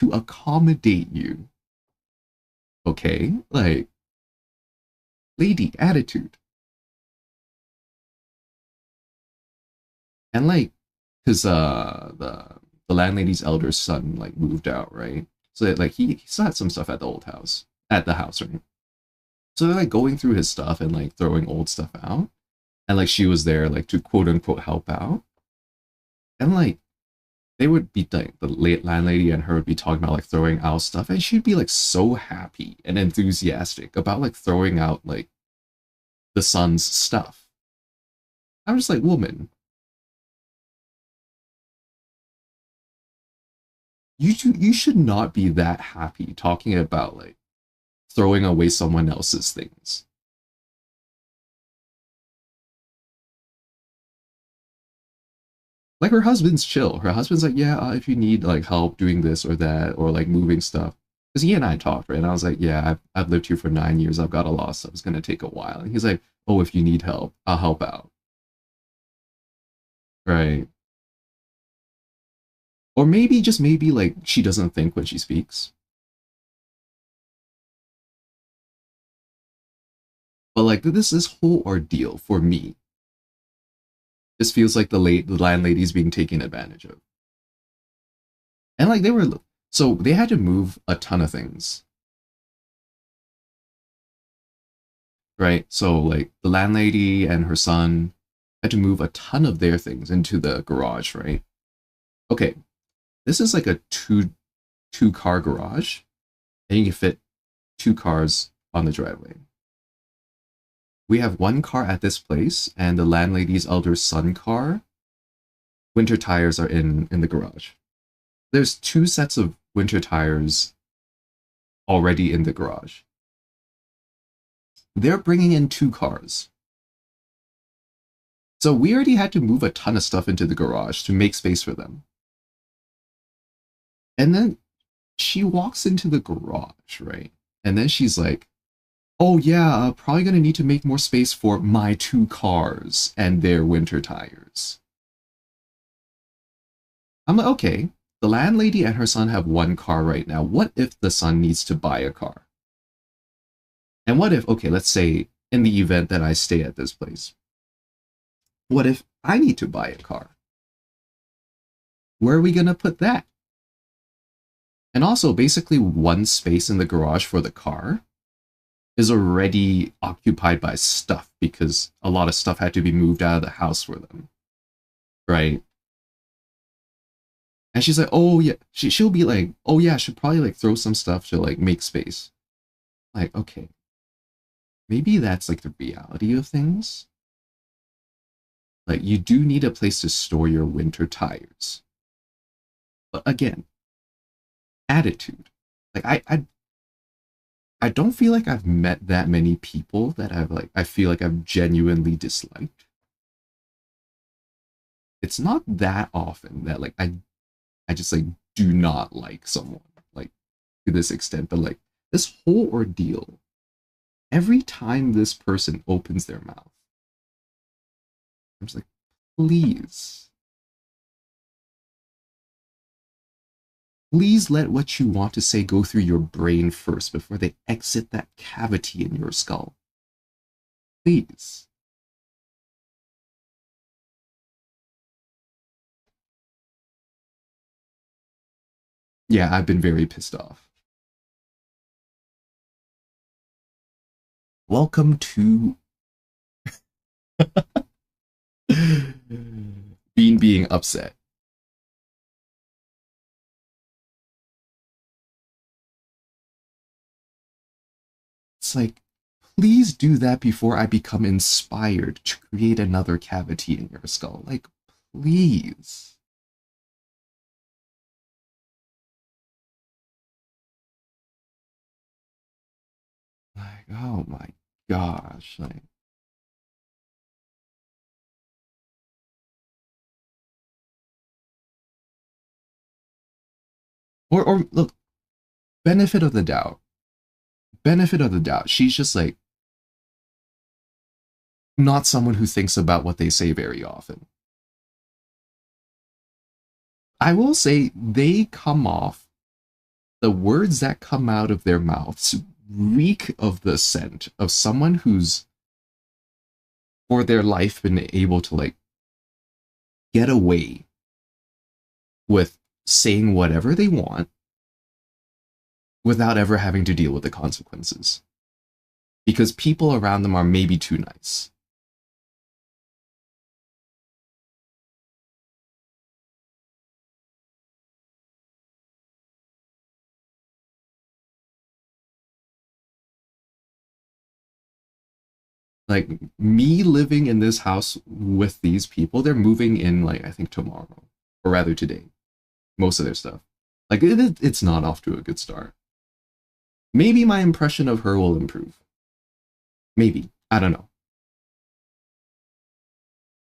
to accommodate you. Okay? Like, lady attitude. And like, because the landlady's elder son like moved out, right? So that, like he still had some stuff at the old house, at the house, right? So they're like going through his stuff and like throwing old stuff out, and like she was there like to quote unquote help out, and like they would be like the late landlady and her would be talking about like throwing out stuff, and she'd be like so happy and enthusiastic about like throwing out like the son's stuff. I'm just like, woman, you should not be that happy talking about like throwing away someone else's things. Like her husband's chill. Her husband's like, yeah, if you need like help doing this or that or like moving stuff, because he and I talked, right? And I was like, yeah, I've lived here for 9 years. I've got a lot of stuff. It's gonna take a while. And he's like, oh, if you need help, I'll help out, right? Or maybe just maybe like she doesn't think when she speaks, but like this whole ordeal for me, this feels like the landlady's being taken advantage of, and like they were so they had to move a ton of things, right? So like the landlady and her son had to move a ton of their things into the garage, right? Okay, this is like a two car garage, and you can fit two cars on the driveway. We have one car at this place, and the landlady's elder son car. Winter tires are in the garage. There's two sets of winter tires already in the garage. They're bringing in two cars. So we already had to move a ton of stuff into the garage to make space for them. And then she walks into the garage, right? And then she's like, oh yeah, probably gonna need to make more space for my two cars and their winter tires. I'm like, okay, the landlady and her son have one car right now. What if the son needs to buy a car? And what if, okay, let's say in the event that I stay at this place, what if I need to buy a car? Where are we gonna put that? And also, basically, one space in the garage for the car is already occupied by stuff because a lot of stuff had to be moved out of the house for them, right? And she's like, oh yeah, she'll be like, oh yeah, I should probably like throw some stuff to like make space. Like, okay, maybe that's like the reality of things. Like, you do need a place to store your winter tires. But again, attitude. Like, I don't feel like I've met that many people that I've like I feel like I've genuinely disliked. It's not that often that like I just like do not like someone like to this extent, but like this whole ordeal, every time this person opens their mouth, I'm just like, please, please let what you want to say go through your brain first before they exit that cavity in your skull. Please. Yeah, I've been very pissed off. Welcome to Bean being upset. It's like, please do that before I become inspired to create another cavity in your skull. Like, please. Like, oh my gosh. Like, or look, benefit of the doubt. Benefit of the doubt. She's just like not someone who thinks about what they say very often. I will say they come off the words that come out of their mouths reek of the scent of someone who's for their life been able to like get away with saying whatever they want without ever having to deal with the consequences because people around them are maybe too nice. Like me living in this house with these people, they're moving in like I think tomorrow, or rather today. Most of their stuff, like it's not off to a good start. Maybe my impression of her will improve. Maybe, I don't know.